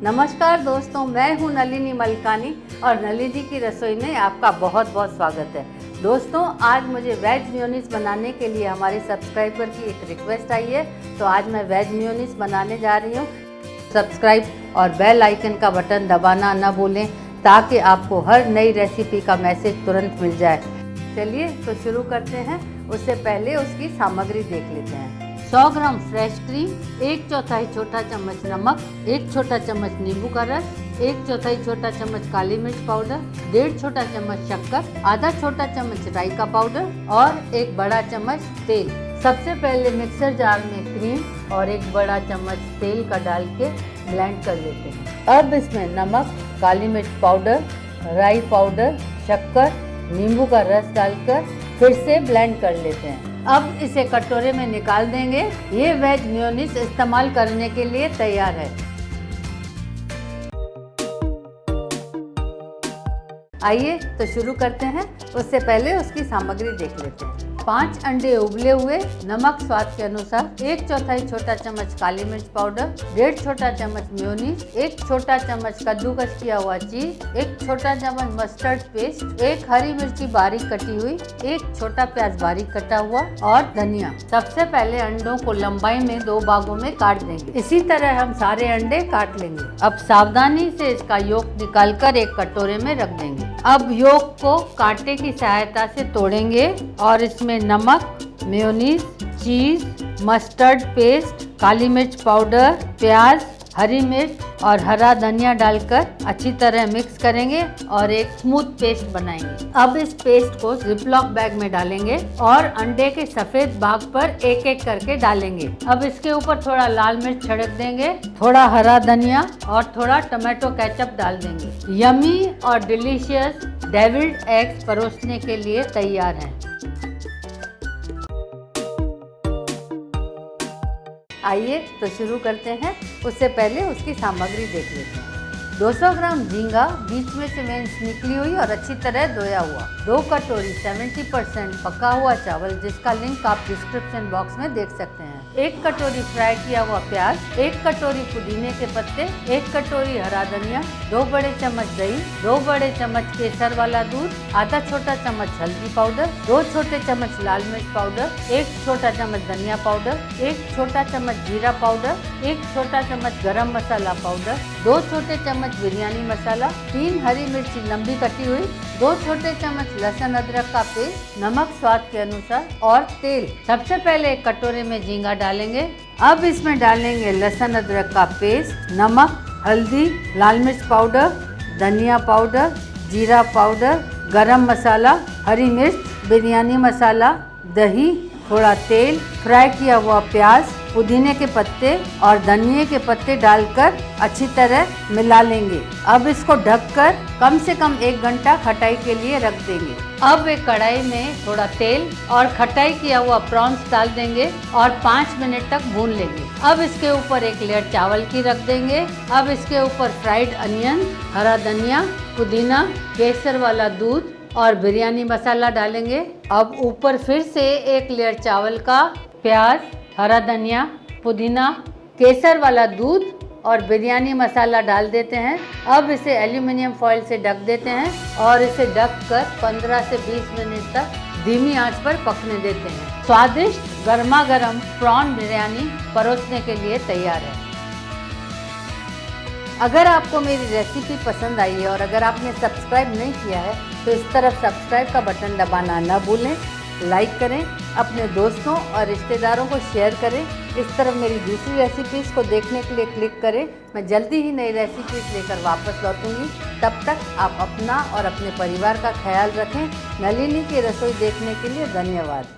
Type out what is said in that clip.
नमस्कार दोस्तों, मैं हूं नलिनी मलकानी और नलिनी की रसोई में आपका बहुत बहुत स्वागत है। दोस्तों, आज मुझे वेज मेयोनीज बनाने के लिए हमारे सब्सक्राइबर की एक रिक्वेस्ट आई है, तो आज मैं वेज मेयोनीज बनाने जा रही हूं। सब्सक्राइब और बेल आइकन का बटन दबाना न भूलें ताकि आपको हर नई रेसिपी का मैसेज तुरंत मिल जाए। चलिए तो शुरू करते हैं। उससे पहले उसकी सामग्री देख लेते हैं। 100 ग्राम फ्रेश क्रीम, 1/4 छोटा चम्मच नमक, 1 छोटा चम्मच नींबू का रस, 1/4 छोटा चम्मच काली मिर्च पाउडर, 1.5 छोटा चम्मच शक्कर, आधा छोटा चम्मच राई का पाउडर और 1 बड़ा चम्मच तेल। सबसे पहले मिक्सर जार में क्रीम और 1 बड़ा चम्मच तेल का डाल के ब्लेंड कर लेते हैं। अब इसमें नमक, काली मिर्च पाउडर, राई पाउडर, शक्कर, नींबू का रस डालकर फिर से ब्लेंड कर लेते हैं। अब इसे कटोरे में निकाल देंगे। ये वेज मेयोनीज इस्तेमाल करने के लिए तैयार है। आइए तो शुरू करते हैं। उससे पहले उसकी सामग्री देख लेते हैं। 5 अंडे उबले हुए, नमक स्वाद के अनुसार, 1/4 छोटा चम्मच काली मिर्च पाउडर, 1.5 छोटा चम्मच मेयोनीज, 1 छोटा चम्मच कद्दूकस किया हुआ चीज, 1 छोटा चम्मच मस्टर्ड पेस्ट, 1 हरी मिर्ची बारीक कटी हुई, 1 छोटा प्याज बारीक कटा हुआ और धनिया। सबसे पहले अंडों को लंबाई में 2 भागों में काट देंगे। इसी तरह हम सारे अंडे काट लेंगे। अब सावधानी से इसका योक निकालकर एक कटोरे में रख देंगे। अब योक को कांटे की सहायता से तोड़ेंगे और इसमें नमक, मेयोनीज, चीज, मस्टर्ड पेस्ट, काली मिर्च पाउडर, प्याज, हरी मिर्च और हरा धनिया डालकर अच्छी तरह मिक्स करेंगे और एक स्मूथ पेस्ट बनाएंगे। अब इस पेस्ट को जिपलॉक बैग में डालेंगे और अंडे के सफेद भाग पर एक एक करके डालेंगे। अब इसके ऊपर थोड़ा लाल मिर्च छिड़क देंगे, थोड़ा हरा धनिया और थोड़ा टमाटो केचप डाल देंगे। यमी और डिलीशियस डेविल्ड एग्स परोसने के लिए तैयार हैं। आइए तो शुरू करते हैं। उससे पहले उसकी सामग्री देख लेते हैं। 200 ग्राम झींगा, बीच में से वेंस निकली हुई और अच्छी तरह धोया हुआ। 2 कटोरी 70% पका हुआ चावल, जिसका लिंक आप डिस्क्रिप्शन बॉक्स में देख सकते हैं। 1 कटोरी फ्राई किया हुआ प्याज, 1 कटोरी पुदीने के पत्ते, 1 कटोरी हरा धनिया, 2 बड़े चम्मच दही, 2 बड़े चम्मच केसर वाला दूध, आधा छोटा चम्मच हल्दी पाउडर, 2 छोटे चम्मच लाल मिर्च पाउडर, 1 छोटा चम्मच धनिया पाउडर, 1 छोटा चम्मच जीरा पाउडर, 1 छोटा चम्मच गरम मसाला पाउडर, 2 छोटे चम्मच बिरयानी मसाला, 3 हरी मिर्ची लंबी कटी हुई, 2 छोटे चम्मच लहसुन अदरक का पेस्ट, नमक स्वाद के अनुसार और तेल। सबसे पहले एक कटोरे में झींगा डालेंगे। अब इसमें डालेंगे लहसुन अदरक का पेस्ट, नमक, हल्दी, लाल मिर्च पाउडर, धनिया पाउडर, जीरा पाउडर, गरम मसाला, हरी मिर्च, बिरयानी मसाला, दही, थोड़ा तेल, फ्राई किया हुआ प्याज, पुदीने के पत्ते और धनिये के पत्ते डालकर अच्छी तरह मिला लेंगे। अब इसको ढककर कम से कम 1 घंटा खटाई के लिए रख देंगे। अब एक कढ़ाई में थोड़ा तेल और खटाई किया हुआ प्रॉन्स डाल देंगे और 5 मिनट तक भून लेंगे। अब इसके ऊपर एक लेयर चावल की रख देंगे। अब इसके ऊपर फ्राइड अनियन, हरा धनिया, पुदीना, केसर वाला दूध और बिरयानी मसाला डालेंगे। अब ऊपर फिर से एक लेयर चावल का, प्याज, हरा धनिया, पुदीना, केसर वाला दूध और बिरयानी मसाला डाल देते हैं। अब इसे एल्यूमिनियम फॉइल से ढक देते हैं और इसे ढककर 15 से 20 मिनट तक धीमी आंच पर पकने देते हैं। स्वादिष्ट गर्मा गर्म प्रॉन बिरयानी परोसने के लिए तैयार है। अगर आपको मेरी रेसिपी पसंद आई है और अगर आपने सब्सक्राइब नहीं किया है तो इस तरफ सब्सक्राइब का बटन दबाना न भूलें। लाइक करें, अपने दोस्तों और रिश्तेदारों को शेयर करें। इस तरफ मेरी दूसरी रेसिपीज़ को देखने के लिए क्लिक करें। मैं जल्दी ही नई रेसिपीज़ लेकर वापस लौटूंगी। तब तक आप अपना और अपने परिवार का ख्याल रखें। नलिनी की रसोई देखने के लिए धन्यवाद।